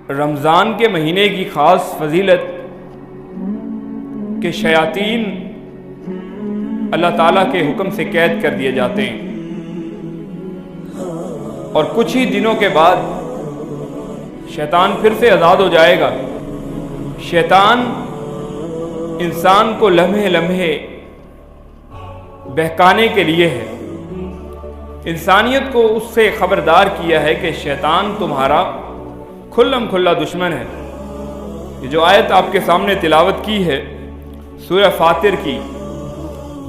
رمضان کے مہینے کی خاص فضیلت کہ شیاطین اللہ تعالیٰ کے حکم سے قید کر دیے جاتے ہیں اور کچھ ہی دنوں کے بعد شیطان پھر سے آزاد ہو جائے گا۔ شیطان انسان کو لمحے لمحے بہکانے کے لیے ہے، انسانیت کو اس سے خبردار کیا ہے کہ شیطان تمہارا کھلم کھلا دشمن ہے۔ یہ جو آیت آپ کے سامنے تلاوت کی ہے سورہ فاطر کی،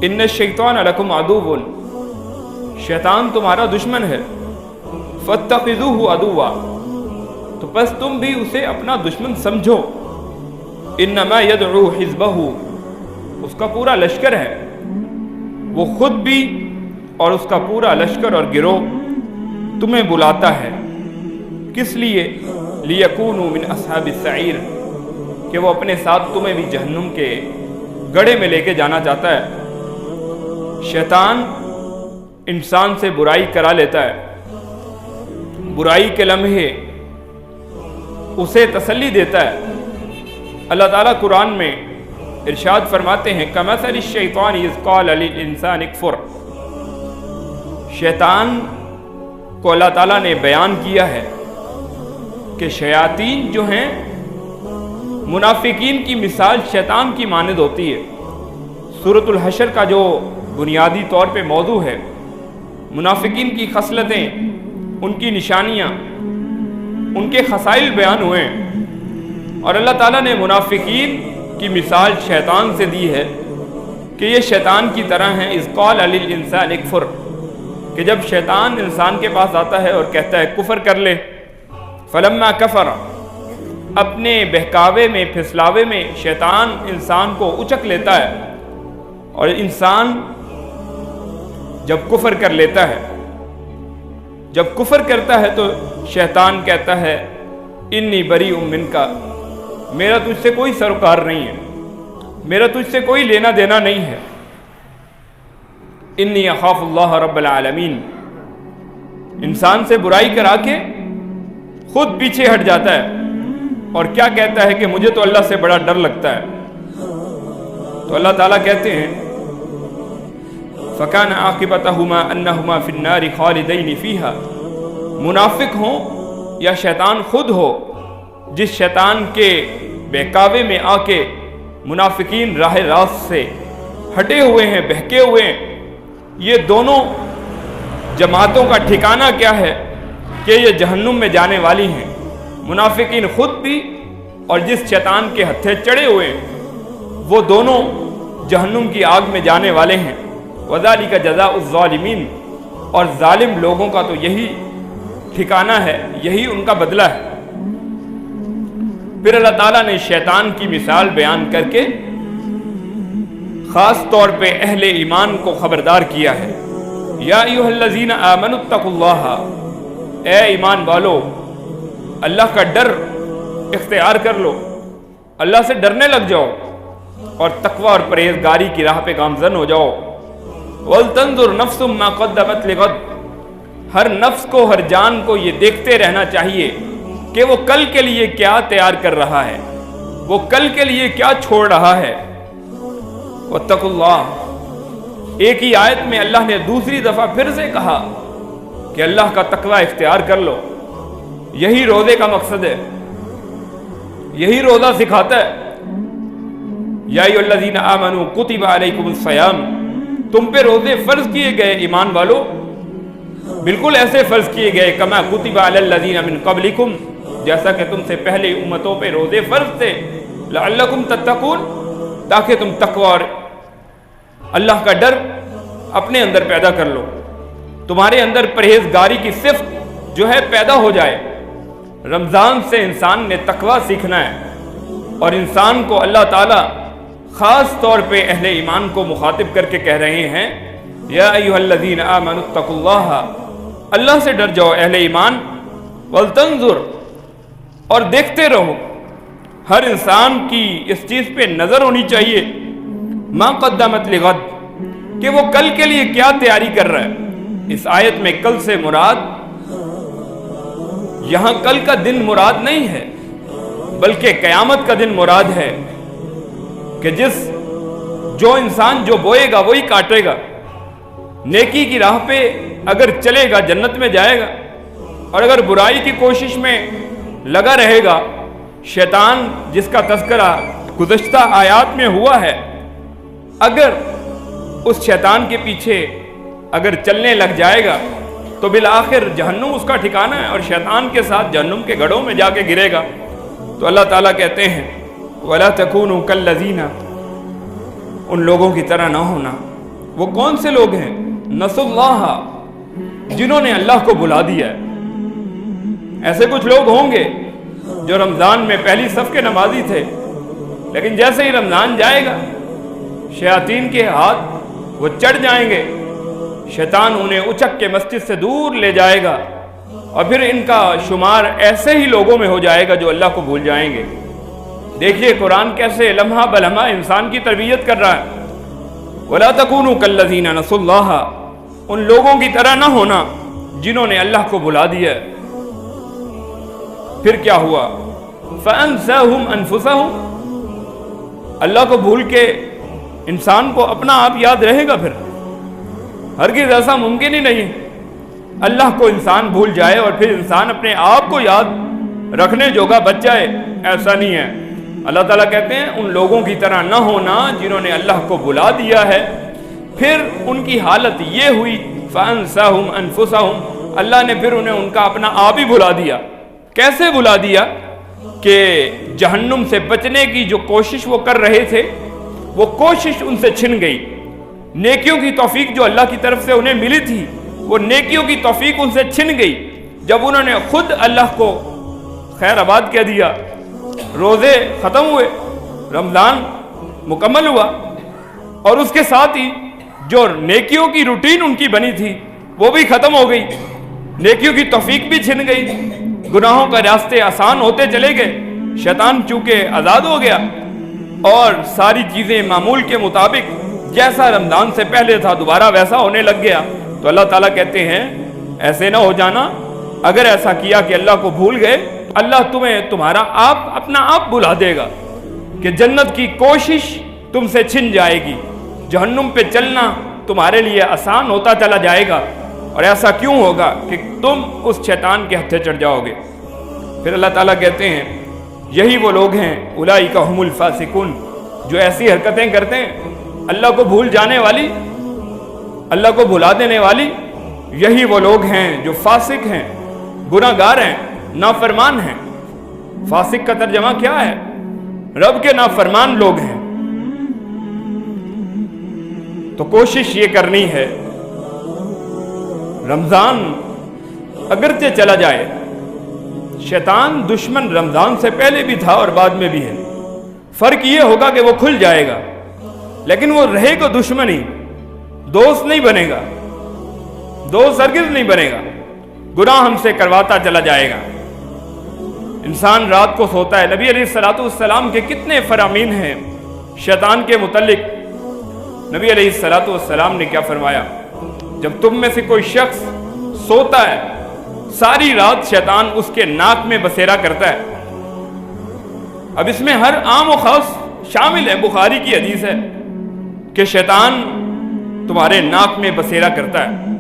ان الشیطان لکم عدو، شیطان تمہارا دشمن ہے، فاتخذوہ عدوا، تو بس تم بھی اسے اپنا دشمن سمجھو۔ انما یدعو حزبہ، اس کا پورا لشکر ہے، وہ خود بھی اور اس کا پورا لشکر اور گروہ تمہیں بلاتا ہے، کس لیے؟ لیکونوا من اصحاب السعیر، کہ وہ اپنے ساتھ تمہیں بھی جہنم کے گڑھے میں لے کے جانا چاہتا ہے۔ شیطان انسان سے برائی کرا لیتا ہے، برائی کے لمحے اسے تسلی دیتا ہے۔ اللہ تعالیٰ قرآن میں ارشاد فرماتے ہیں کمثل الشیطان اذ قال للانسان اکفر، شیطان کو اللہ تعالیٰ نے بیان کیا ہے کہ شیاطین جو ہیں منافقین کی مثال شیطان کی مانند ہوتی ہے۔ سورۃ الحشر کا جو بنیادی طور پہ موضوع ہے، منافقین کی خصلتیں، ان کی نشانیاں، ان کے خصائل بیان ہوئے ہیں، اور اللہ تعالیٰ نے منافقین کی مثال شیطان سے دی ہے کہ یہ شیطان کی طرح ہیں۔ اذ قال للانسان اکفر، کہ جب شیطان انسان کے پاس آتا ہے اور کہتا ہے کفر کر لے، فلما کفر، اپنے بہکاوے میں پھسلاوے میں شیطان انسان کو اچک لیتا ہے، اور انسان جب کفر کر لیتا ہے، جب کفر کرتا ہے تو شیطان کہتا ہے انی بریء منک، میرا تجھ سے کوئی سروکار نہیں ہے، میرا تجھ سے کوئی لینا دینا نہیں ہے، انی اخاف اللہ رب العالمین، انسان سے برائی کرا کے خود پیچھے ہٹ جاتا ہے اور کیا کہتا ہے کہ مجھے تو اللہ سے بڑا ڈر لگتا ہے۔ تو اللہ تعالیٰ کہتے ہیں فَكَانَ عَاقِبَتَهُمَا أَنَّهُمَا فِي النَّارِ خَالِدَيْنِ فِيهَا، منافق ہوں یا شیطان خود ہو، جس شیطان کے بہکاوے میں آ کے منافقین راہ راست سے ہٹے ہوئے ہیں، بہکے ہوئے ہیں، یہ دونوں جماعتوں کا ٹھکانہ کیا ہے کہ یہ جہنم میں جانے والی ہیں، منافقین خود بھی اور جس شیطان کے ہتھے چڑھے ہوئے ہیں وہ دونوں جہنم کی آگ میں جانے والے ہیں۔ وَذَلِكَ جَزَاءُ الظَّالِمِينَ، اور ظالم لوگوں کا تو یہی ٹھکانہ ہے، یہی ان کا بدلہ ہے۔ پھر اللہ تعالیٰ نے شیطان کی مثال بیان کر کے خاص طور پہ اہل ایمان کو خبردار کیا ہے، یا ایھا الذین آمنوا اتقوا اللہ، اے ایمان والو اللہ کا ڈر اختیار کر لو، اللہ سے ڈرنے لگ جاؤ اور تقوی اور پرہیزگاری کی راہ پہ گامزن ہو جاؤ۔ وَلْتَنظُرْ نَفْسٌ مَا قَدَّمَتْ لِغَدٍ، ہر نفس کو، ہر جان کو یہ دیکھتے رہنا چاہیے کہ وہ کل کے لیے کیا تیار کر رہا ہے، وہ کل کے لیے کیا چھوڑ رہا ہے۔ وَاتَّقُوا اللَّهَ، ایک ہی آیت میں اللہ نے دوسری دفعہ پھر سے کہا کہ اللہ کا تقوی اختیار کر لو۔ یہی روزے کا مقصد ہے، یہی روزہ سکھاتا ہے۔ یا ایھا الذین آمنوا کتب علیکم الصیام، تم پہ روزے فرض کیے گئے ایمان والو، بالکل ایسے فرض کیے گئے کما کتب علی الذین من قبلکم، جیسا کہ تم سے پہلے امتوں پہ روزے فرض تھے، لعلکم تتقون، تاکہ تم تقوی اور اللہ کا ڈر اپنے اندر پیدا کر لو، تمہارے اندر پرہیزگاری کی صفت جو ہے پیدا ہو جائے۔ رمضان سے انسان نے تقوی سیکھنا ہے، اور انسان کو اللہ تعالیٰ خاص طور پہ اہل ایمان کو مخاطب کر کے کہہ رہے ہیں یا ایھا الذین آمنوا اتقوا اللہ، اللہ سے ڈر جاؤ اہل ایمان، ولتنظر، اور دیکھتے رہو، ہر انسان کی اس چیز پہ نظر ہونی چاہیے ما قدمت لغد، کہ وہ کل کے لیے کیا تیاری کر رہا ہے۔ اس آیت میں کل سے مراد یہاں کل کا دن مراد نہیں ہے، بلکہ قیامت کا دن مراد ہے کہ جو انسان جو بوئے گا وہی کاٹے گا. نیکی کی راہ پہ اگر چلے گا جنت میں جائے گا، اور اگر برائی کی کوشش میں لگا رہے گا، شیطان جس کا تذکرہ گزشتہ آیات میں ہوا ہے، اگر اس شیطان کے پیچھے اگر چلنے لگ جائے گا تو بالآخر جہنم اس کا ٹھکانہ ہے، اور شیطان کے ساتھ جہنم کے گڑھوں میں جا کے گرے گا. تو اللہ تعالیٰ کہتے ہیں وَلَا تَكُونُوا كَالَّذِينَ، ان لوگوں کی طرح نہ ہونا. وہ کون سے لوگ ہیں؟ نسوا اللہ، جنہوں نے اللہ کو بھلا دیا ہے. ایسے کچھ لوگ ہوں گے جو رمضان میں پہلی صف کے نمازی تھے، لیکن جیسے ہی رمضان جائے گا شیاطین کے ہاتھ وہ چڑھ جائیں گے، شیطان انہیں اچک کے مسجد سے دور لے جائے گا، اور پھر ان کا شمار ایسے ہی لوگوں میں ہو جائے گا جو اللہ کو بھول جائیں گے. دیکھیے قرآن کیسے لمحہ بلمحہ انسان کی تربیت کر رہا ہے. وَلَا تَكُونُوا كَالَّذِينَ نَسُوا اللَّهَ، ان لوگوں کی طرح نہ ہونا جنہوں نے اللہ کو بھلا دیا ہے. پھر کیا ہوا؟ فَأَنسَاهُمْ أَنفُسَهُمْ، اللہ کو بھول کے انسان کو اپنا آپ یاد رہے گا؟ پھر ہرگز ایسا ممکن ہی نہیں. اللہ کو انسان بھول جائے اور پھر انسان اپنے آپ کو یاد رکھنے جوگا بچ جائے، ایسا نہیں ہے. اللہ تعالیٰ کہتے ہیں ان لوگوں کی طرح نہ ہونا جنہوں نے اللہ کو بھلا دیا ہے. پھر ان کی حالت یہ ہوئی فَأَنسَاهُمْ أَنفُسَهُمْ، اللہ نے پھر انہیں ان کا اپنا آپ ہی بھلا دیا. کیسے بھلا دیا؟ کہ جہنم سے بچنے کی جو کوشش وہ کر رہے تھے وہ کوشش ان سے چھن گئی. نیکیوں کی توفیق جو اللہ کی طرف سے انہیں ملی تھی وہ نیکیوں کی توفیق ان سے چھن گئی جب انہوں نے خود اللہ کو خیر آباد کہہ دیا. روزے ختم ہوئے، رمضان مکمل ہوا، اور اس کے ساتھ ہی جو نیکیوں کی روٹین ان کی بنی تھی وہ بھی ختم ہو گئی. نیکیوں کی توفیق بھی چھن گئی، گناہوں کا راستے آسان ہوتے چلے گئے، شیطان چونکہ آزاد ہو گیا، اور ساری چیزیں معمول کے مطابق جیسا رمضان سے پہلے تھا دوبارہ ویسا ہونے لگ گیا. تو اللہ تعالیٰ کہتے ہیں ایسے نہ ہو جانا. اگر ایسا کیا کہ اللہ کو بھول گئے، اللہ تمہیں تمہارا آپ اپنا آپ بھلا دے گا کہ جنت کی کوشش تم سے چھن جائے گی، جہنم پہ چلنا تمہارے لیے آسان ہوتا چلا جائے گا. اور ایسا کیوں ہوگا؟ کہ تم اس شیطان کے ہتھے چڑھ جاؤ گے. پھر اللہ تعالیٰ کہتے ہیں یہی وہ لوگ ہیں اولئک ھم الفاسقون، جو ایسی حرکتیں کرتے ہیں اللہ کو بھول جانے والی، اللہ کو بھلا دینے والی. یہی وہ لوگ ہیں جو فاسق ہیں، گناہ گار ہیں، نافرمان ہیں. فاسق کا ترجمہ کیا ہے؟ رب کے نافرمان لوگ ہیں. تو کوشش یہ کرنی ہے رمضان اگرچہ چلا جائے، شیطان دشمن رمضان سے پہلے بھی تھا اور بعد میں بھی ہے. فرق یہ ہوگا کہ وہ کھل جائے گا، لیکن وہ رہے گا دشمن ہی، دوست نہیں بنے گا، دوست ہرگز نہیں بنے گا. گناہ ہم سے کرواتا چلا جائے گا. انسان رات کو سوتا ہے. نبی علیہ السلام کے کتنے فرامین ہیں شیطان کے متعلق. نبی علیہ السلام نے کیا فرمایا؟ جب تم میں سے کوئی شخص سوتا ہے، ساری رات شیطان اس کے ناک میں بسیرا کرتا ہے. اب اس میں ہر عام و خاص شامل ہے. بخاری کی حدیث ہے کہ شیطان تمہارے ناک میں بسیرا کرتا ہے.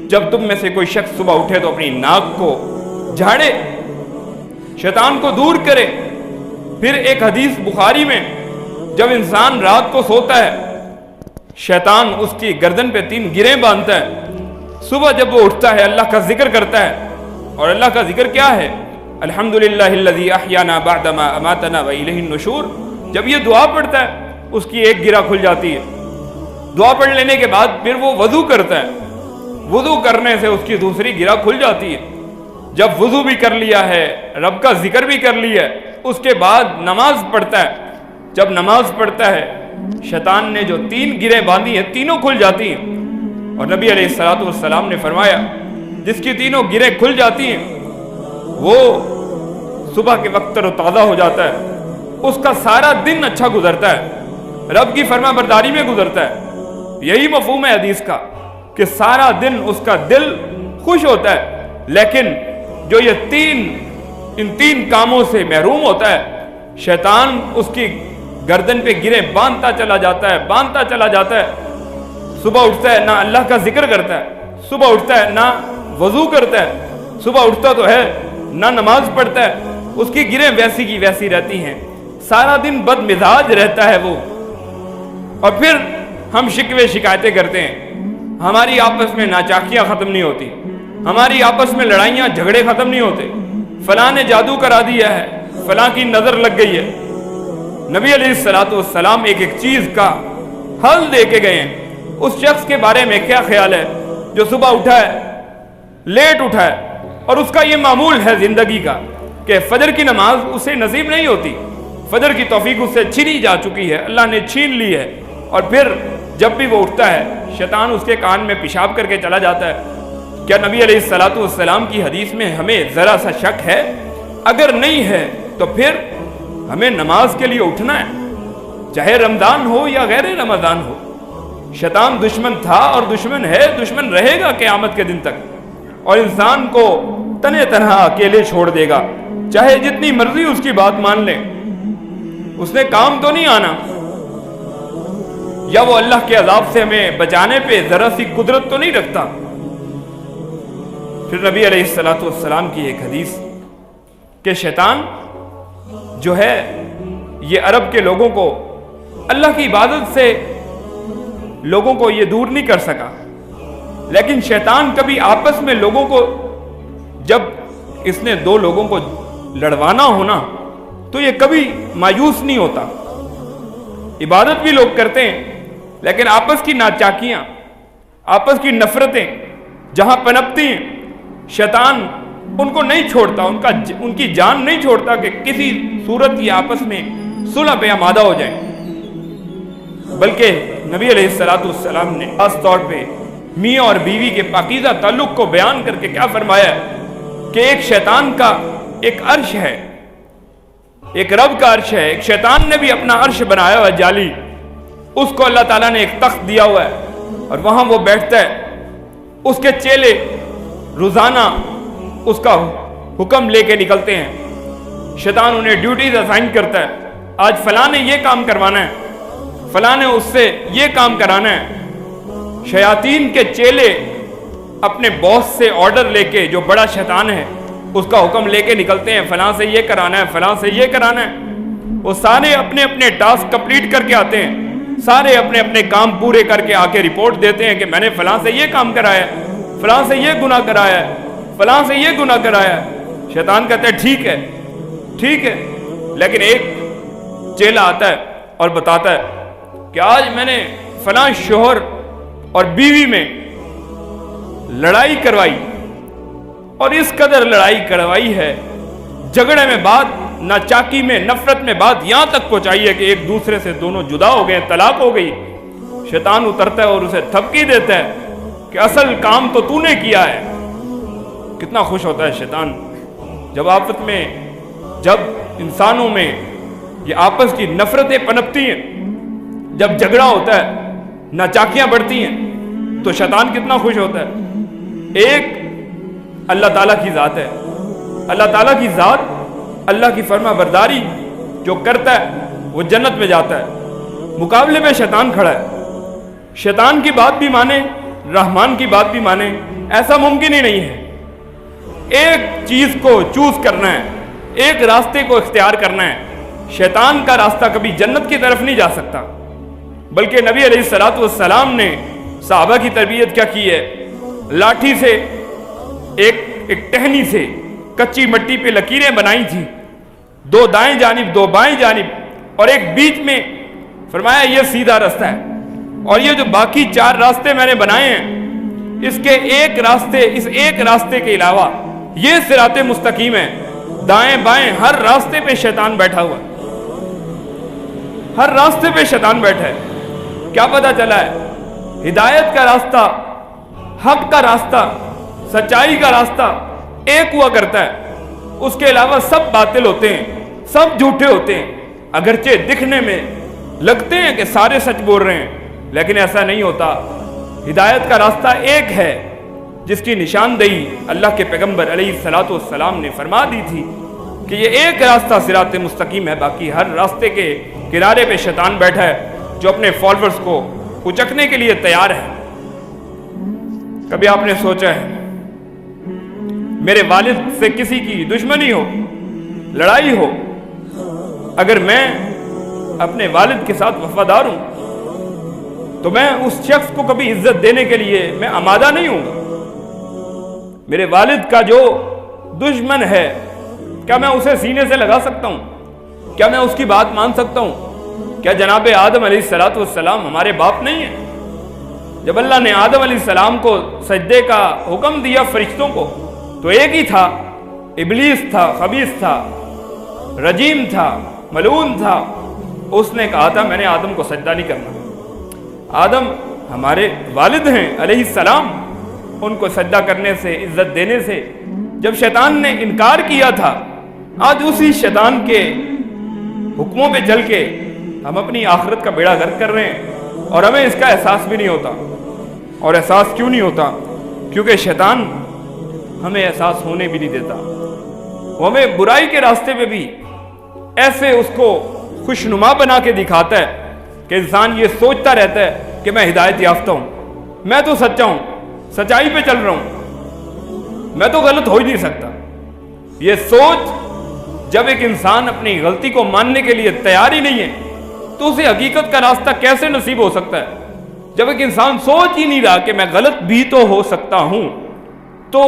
جب تم میں سے کوئی شخص صبح اٹھے تو اپنی ناک کو جھاڑے، شیطان کو دور کرے. پھر ایک حدیث بخاری میں، جب انسان رات کو سوتا ہے شیطان اس کی گردن پہ 3 گریں باندھتا ہے. صبح جب وہ اٹھتا ہے اللہ کا ذکر کرتا ہے. اور اللہ کا ذکر کیا ہے؟ الحمدللہ الذی احیانا بعد ما اماتنا والیہ النشور. جب یہ دعا پڑھتا ہے اس کی ایک گرہ کھل جاتی ہے. دعا پڑھ لینے کے بعد پھر وہ وضو کرتا ہے، وضو کرنے سے اس کی دوسری گرہ کھل جاتی ہے. جب وضو بھی کر لیا ہے، رب کا ذکر بھی کر لیا ہے، اس کے بعد نماز پڑھتا ہے. جب نماز پڑھتا ہے شیطان نے جو 3 گریں باندھی ہیں تینوں کھل جاتی ہیں. اور نبی علیہ السلام نے فرمایا جس کی تینوں گریں کھل جاتی ہیں وہ صبح کے وقت تر و تازہ ہو جاتا ہے، اس کا سارا دن اچھا گزرتا ہے، رب کی فرما برداری میں گزرتا ہے. یہی مفہوم ہے حدیث کا کہ سارا دن اس کا دل خوش ہوتا ہے. لیکن جو یہ 3 ان 3 کاموں سے محروم ہوتا ہے، شیطان اس کی گردن پہ گرے باندھتا چلا جاتا ہے. صبح اٹھتا ہے نہ اللہ کا ذکر کرتا ہے، صبح اٹھتا ہے نہ وضو کرتا ہے، صبح اٹھتا تو ہے نہ نماز پڑھتا ہے، اس کی گریں ویسی کی ویسی رہتی ہیں، سارا دن بد مزاج رہتا ہے وہ. اور پھر ہم شکوے شکایتیں کرتے ہیں، ہماری آپس میں ناچاکیاں ختم نہیں ہوتی، ہماری آپس میں لڑائیاں جھگڑے ختم نہیں ہوتے، فلاں نے جادو کرا دیا ہے، فلاں کی نظر لگ گئی ہے. نبی علیہ السلام ایک چیز کا حل دے کے گئے ہیں. اس شخص کے بارے میں کیا خیال ہے جو صبح اٹھا ہے، لیٹ اٹھا ہے، اور اس کا یہ معمول ہے زندگی کا کہ فجر کی نماز اسے نصیب نہیں ہوتی، فجر کی توفیق اس سے چھینی جا چکی ہے، اللہ نے چھین لی ہے. اور پھر جب بھی وہ اٹھتا ہے شیطان اس کے کان میں پیشاب کر کے چلا جاتا ہے. کیا نبی علیہ السلام کی حدیث میں ہمیں ذرا سا شک ہے؟ اگر نہیں ہے تو پھر ہمیں نماز کے لیے اٹھنا ہے، چاہے رمضان ہو یا غیر رمضان ہو. شیطان دشمن تھا اور دشمن ہے، دشمن رہے گا قیامت کے دن تک، اور انسان کو تنہا تنہا اکیلے چھوڑ دے گا، چاہے جتنی مرضی اس کی بات مان لیں، اس نے کام تو نہیں آنا. یا وہ اللہ کے عذاب سے ہمیں بچانے پہ ذرا سی قدرت تو نہیں رکھتا. پھر نبی علیہ السلام کی ایک حدیث کہ شیطان جو ہے یہ عرب کے لوگوں کو اللہ کی عبادت سے لوگوں کو یہ دور نہیں کر سکا، لیکن شیطان کبھی آپس میں لوگوں کو، جب اس نے 2 لوگوں کو لڑوانا ہونا تو یہ کبھی مایوس نہیں ہوتا. عبادت بھی لوگ کرتے ہیں لیکن آپس کی ناچاکیاں، آپس کی نفرتیں جہاں پنپتی ہیں، شیطان ان کو نہیں چھوڑتا، ان کی جان نہیں چھوڑتا کہ کسی صورت یہ آپس میں صلح پہ آمادہ ہو جائیں. بلکہ نبی علیہ السلام نے خاص طور پہ میاں اور بیوی کے پاکیزہ تعلق کو بیان کر کے کیا فرمایا کہ ایک شیطان کا ایک عرش ہے، ایک رب کا عرش ہے، ایک شیطان نے بھی اپنا عرش بنایا ہوا جعلی، اس کو اللہ تعالیٰ نے ایک تخت دیا ہوا ہے اور وہاں وہ بیٹھتا ہے. اس کے چیلے روزانہ اس کا حکم لے کے نکلتے ہیں، شیطان انہیں ڈیوٹیز اسائن کرتا ہے، آج فلاں نے یہ کام کروانا ہے، فلاں نے اس سے یہ کام کرانا ہے. شیاطین کے چیلے اپنے باس سے آرڈر لے کے، جو بڑا شیطان ہے اس کا حکم لے کے نکلتے ہیں، فلاں سے یہ کرانا ہے، فلاں سے یہ کرانا ہے. وہ سارے اپنے اپنے ٹاسک کمپلیٹ کر کے آتے ہیں، سارے اپنے اپنے کام پورے کر کے آ کے رپورٹ دیتے ہیں کہ میں نے فلاں سے یہ کام کرایا ہے، فلاں سے یہ گناہ کرایا ہے، فلاں سے یہ گناہ کرایا ہے. شیطان کہتا ہے ٹھیک ہے ٹھیک ہے، لیکن ایک چیلا آتا ہے اور بتاتا ہے کہ آج میں نے فلاں شوہر اور بیوی میں لڑائی کروائی، اور اس قدر لڑائی کروائی ہے، جھگڑے میں بات، ناچاکی میں، نفرت میں بات یہاں تک پہنچائی ہے کہ ایک دوسرے سے دونوں جدا ہو گئے، طلاق ہو گئی. شیطان اترتا ہے اور اسے تھپکی دیتا ہے کہ اصل کام تو نے کیا ہے. کتنا خوش ہوتا ہے شیطان جب آپس میں، جب انسانوں میں یہ آپس کی نفرتیں پنپتی ہیں، جب جھگڑا ہوتا ہے، ناچاکیاں بڑھتی ہیں، تو شیطان کتنا خوش ہوتا ہے. ایک اللہ تعالیٰ کی ذات ہے، اللہ تعالیٰ کی ذات، اللہ کی فرما برداری جو کرتا ہے وہ جنت میں جاتا ہے. مقابلے میں شیطان کھڑا ہے، شیطان کی بات بھی مانے، رحمان کی بات بھی مانے، ایسا ممکن ہی نہیں ہے. ایک چیز کو چوز کرنا ہے، ایک راستے کو اختیار کرنا ہے. شیطان کا راستہ کبھی جنت کی طرف نہیں جا سکتا، بلکہ نبی علیہ السلام نے صحابہ کی تربیت کیا کی ہے، لاٹھی سے، ایک ٹہنی سے کچی مٹی پہ لکیریں بنائی تھی، 2 دائیں جانب 2 بائیں جانب اور ایک بیچ میں. فرمایا یہ سیدھا راستہ ہے، اور یہ جو باقی 4 راستے میں نے بنائے ہیں، اس ایک راستے کے علاوہ یہ صراط مستقیم ہے. دائیں بائیں ہر راستے پہ شیطان بیٹھا ہوا ہے، ہر راستے پہ شیطان بیٹھا ہے. کیا پتہ چلا ہے؟ ہدایت کا راستہ، حق کا راستہ، سچائی کا راستہ ایک ہوا کرتا ہے، اس کے علاوہ سب باطل ہوتے ہیں، سب جھوٹے ہوتے ہیں. اگرچہ دکھنے میں لگتے ہیں کہ سارے سچ بول رہے ہیں، لیکن ایسا نہیں ہوتا. ہدایت کا راستہ ایک ہے جس کی نشاندہی اللہ کے پیغمبر علیہ السلام نے فرما دی تھی کہ یہ ایک راستہ صراط مستقیم ہے، باقی ہر راستے کے کنارے پہ شیطان بیٹھا ہے جو اپنے فالوورز کو اچکنے کے لیے تیار ہے۔ کبھی آپ نے سوچا ہے میرے والد سے کسی کی دشمنی ہو، لڑائی ہو، اگر میں اپنے والد کے ساتھ وفادار ہوں تو میں اس شخص کو کبھی عزت دینے کے لیے میں آمادہ نہیں ہوں گا۔ میرے والد کا جو دشمن ہے، کیا میں اسے سینے سے لگا سکتا ہوں؟ کیا میں اس کی بات مان سکتا ہوں؟ کیا جناب آدم علیہ السلام ہمارے باپ نہیں ہیں؟ جب اللہ نے آدم علیہ السلام کو سجدے کا حکم دیا فرشتوں کو، تو ایک ہی تھا، ابلیس تھا، خبیث تھا، رجیم تھا، ملعون تھا۔ اس نے کہا تھا میں نے آدم کو سجدہ نہیں کرنا۔ آدم ہمارے والد ہیں علیہ السلام، ان کو سجدہ کرنے سے، عزت دینے سے جب شیطان نے انکار کیا تھا، آج اسی شیطان کے حکموں پہ چل کے ہم اپنی آخرت کا بیڑا غرق کر رہے ہیں، اور ہمیں اس کا احساس بھی نہیں ہوتا۔ اور احساس کیوں نہیں ہوتا؟ کیونکہ شیطان ہمیں احساس ہونے بھی نہیں دیتا۔ وہ ہمیں برائی کے راستے پہ بھی ایسے اس کو خوشنما بنا کے دکھاتا ہے کہ انسان یہ سوچتا رہتا ہے کہ میں ہدایت یافتہ ہوں، میں تو سچا ہوں، سچائی پہ چل رہا ہوں، میں تو غلط ہو ہی نہیں سکتا۔ یہ سوچ جب ایک انسان اپنی غلطی کو ماننے کے لیے تیار ہی نہیں ہے تو اسے حقیقت کا راستہ کیسے نصیب ہو سکتا ہے؟ جب ایک انسان سوچ ہی نہیں رہا کہ میں غلط بھی تو ہو سکتا ہوں، تو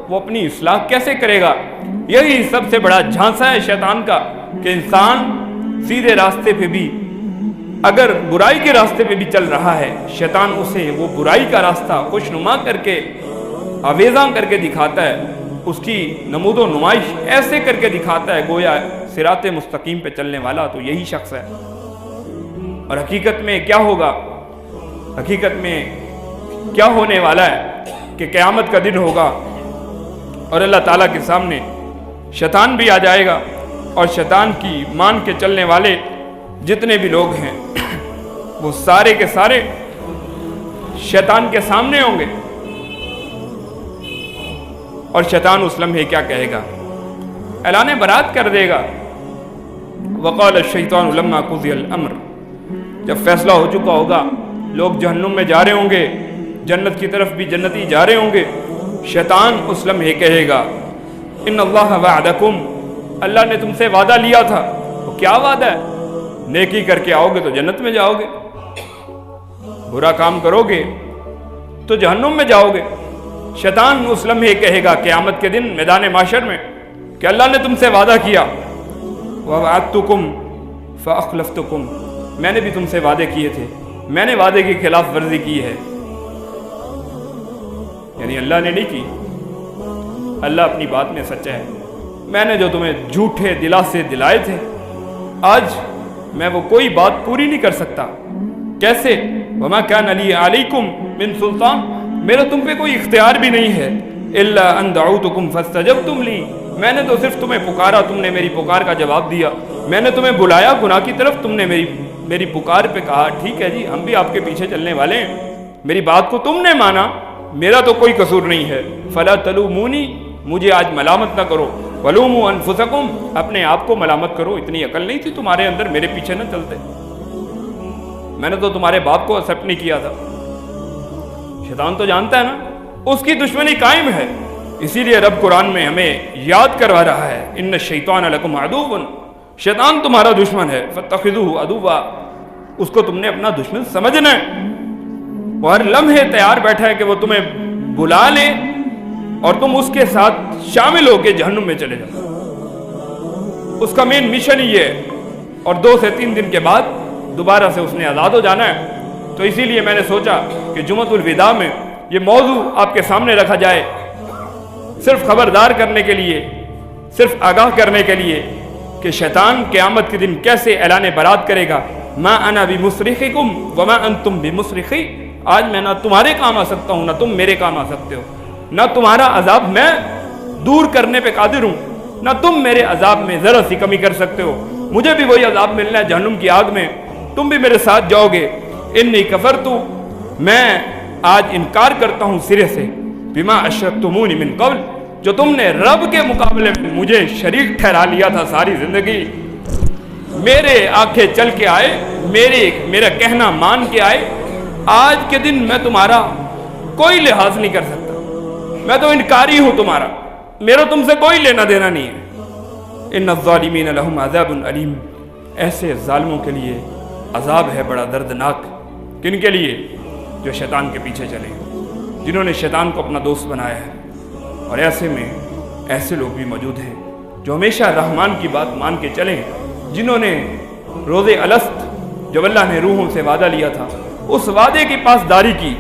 وہ اپنی اصلاح کیسے کرے گا؟ یہی سب سے بڑا جھانسا ہے شیطان کا کہ انسان سیدھے راستے پہ بھی اگر برائی کے راستے پہ بھی چل رہا ہے، شیطان اسے وہ برائی کا راستہ خوشنما کر کے، آویزاں کر کے دکھاتا ہے، اس کی نمود و نمائش ایسے کر کے دکھاتا ہے گویا صراط مستقیم پہ چلنے والا تو یہی شخص ہے۔ اور حقیقت میں کیا ہوگا؟ حقیقت میں کیا ہونے والا ہے کہ قیامت کا دن ہوگا اور اللہ تعالیٰ کے سامنے شیطان بھی آ جائے گا، اور شیطان کی مان کے چلنے والے جتنے بھی لوگ ہیں وہ سارے کے سارے شیطان کے سامنے ہوں گے۔ اور شیطان اس لمحے کیا کہے گا؟ اعلان برات کر دے گا، وقال الشیطان لما قضی الامر۔ جب فیصلہ ہو چکا ہوگا، لوگ جہنم میں جا رہے ہوں گے، جنت کی طرف بھی جنتی جا رہے ہوں گے، شیطان اس لمحے کہے گا ان اللہ وعدکم، اللہ نے تم سے وعدہ لیا تھا۔ وہ کیا وعدہ ہے؟ نیکی کر کے آؤ گے تو جنت میں جاؤ گے، برا کام کرو گے تو جہنم میں جاؤ گے۔ شیطان اس لمحے کہے گا قیامت کے دن میدان معاشر میں کہ اللہ نے تم سے وعدہ کیا، وَوَعَدْتُكُمْ فَأَخْلَفْتُكُمْ، میں نے بھی تم سے وعدے کیے تھے، میں نے وعدے کی خلاف ورزی کی ہے۔ یعنی اللہ نے نہیں کی، اللہ اپنی بات میں سچا ہے۔ میں نے جو تمہیں جھوٹے دلاسے دلائے تھے، آج میں وہ کوئی بات پوری نہیں کر سکتا۔ کیسے؟ وَمَا كَانَ لِي عَلَيْكُمْ مِنْ سُلْطَانٍ، میرا تم پہ کوئی اختیار بھی نہیں ہے۔ إِلَّا أَن دَعَوْتُكُمْ فَاسْتَجَبْتُمْ لِي، میں نے تو صرف تمہیں پکارا، تم نے میری پکار کا جواب دیا۔ میں نے تمہیں بلایا گناہ کی طرف، تم نے میری پکار پہ کہا ٹھیک ہے جی ہم بھی آپ کے پیچھے چلنے والے ہیں، میری بات کو تم نے مانا، میرا تو کوئی قصور نہیں ہے۔ فَلَا تَلُومُونِي، مجھے آج ملامت نہ کرو، وَلُومُوا أَنفُسَكُمْ، اپنے آپ کو ملامت کرو، اتنی عقل نہیں تھی تمہارے اندر میرے پیچھے نہ چلتے، میں نے تو تمہارے باپ کو ایکسپٹ نہیں کیا تھا۔ شیطان تو جانتا ہے نا اس کی دشمنی قائم ہے، اسی لیے رب قرآن میں ہمیں یاد کروا رہا ہے ان الشیطان لکم عدو، شیطان تمہارا دشمن ہے، فاتخذوہ عدوا، اس کو تم نے اپنا دشمن سمجھنا ہے۔ وہ ہر لمحے تیار بیٹھا ہے کہ وہ تمہیں بلا لے اور تم اس کے ساتھ شامل ہو کے جہنم میں چلے جاؤ۔ اس کا مین مشن ہی ہے، اور 2 سے 3 دن کے بعد دوبارہ سے اس نے آزاد ہو جانا ہے۔ تو اسی لیے میں نے سوچا کہ جمعۃ الوداع میں یہ موضوع آپ کے سامنے رکھا جائے، صرف خبردار کرنے کے لیے، صرف آگاہ کرنے کے لیے کہ شیطان قیامت کے دن کیسے اعلان برات کرے گا۔ ما انا بمصرخکم وما انتم بمصرخی، آج میں نہ تمہارے کام آ سکتا ہوں نہ تم میرے کام آ سکتے ہو، نہ تمہارا عذاب میں دور کرنے پہ قادر ہوں نہ تم میرے عذاب میں ذرا سی کمی کر سکتے ہو، مجھے بھی وہی عذاب ملنا ہے جہنم کی آگ میں، تم بھی میرے ساتھ جاؤ گے۔ انی کفرت، میں آج انکار کرتا ہوں سرے سے، بما اشرکتمونی من قبل، جو تم نے رب کے مقابلے میں مجھے شریک ٹھہرا لیا تھا ساری زندگی، میرے آنکھیں چل کے آئے، میرا کہنا مان کے آئے، آج کے دن میں تمہارا کوئی لحاظ نہیں کر سکتا، میں تو انکاری ہوں تمہارا، میرا تم سے کوئی لینا دینا نہیں ہے۔ ان الظالمین لہم عذاب علیم، ایسے ظالموں کے لیے عذاب ہے بڑا دردناک۔ کن کے لیے؟ جو شیطان کے پیچھے چلے، جنہوں نے شیطان کو اپنا دوست بنایا ہے۔ اور ایسے میں ایسے لوگ بھی موجود ہیں جو ہمیشہ رحمان کی بات مان کے چلیں، جنہوں نے روز الست جب اللہ نے روحوں سے وعدہ لیا تھا، اس وعدے کی پاسداری کی،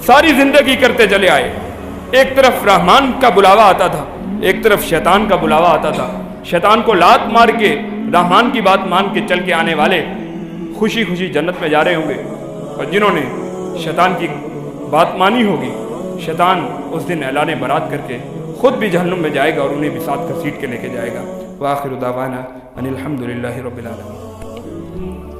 ساری زندگی کرتے چلے آئے۔ ایک طرف رحمان کا بلاوا آتا تھا، ایک طرف شیطان کا بلاوا آتا تھا۔ شیطان کو لات مار کے رحمان کی بات مان کے چل کے آنے والے خوشی خوشی جنت میں جا رہے ہوں گے، اور جنہوں نے شیطان کی بات مانی ہوگی، شیطان اس دن اعلان برات کر کے خود بھی جہنم میں جائے گا اور انہیں بھی ساتھ گھسیٹ کے لے کے جائے گا۔ وآخر دعوانا ان الحمد للہ رب العالمین۔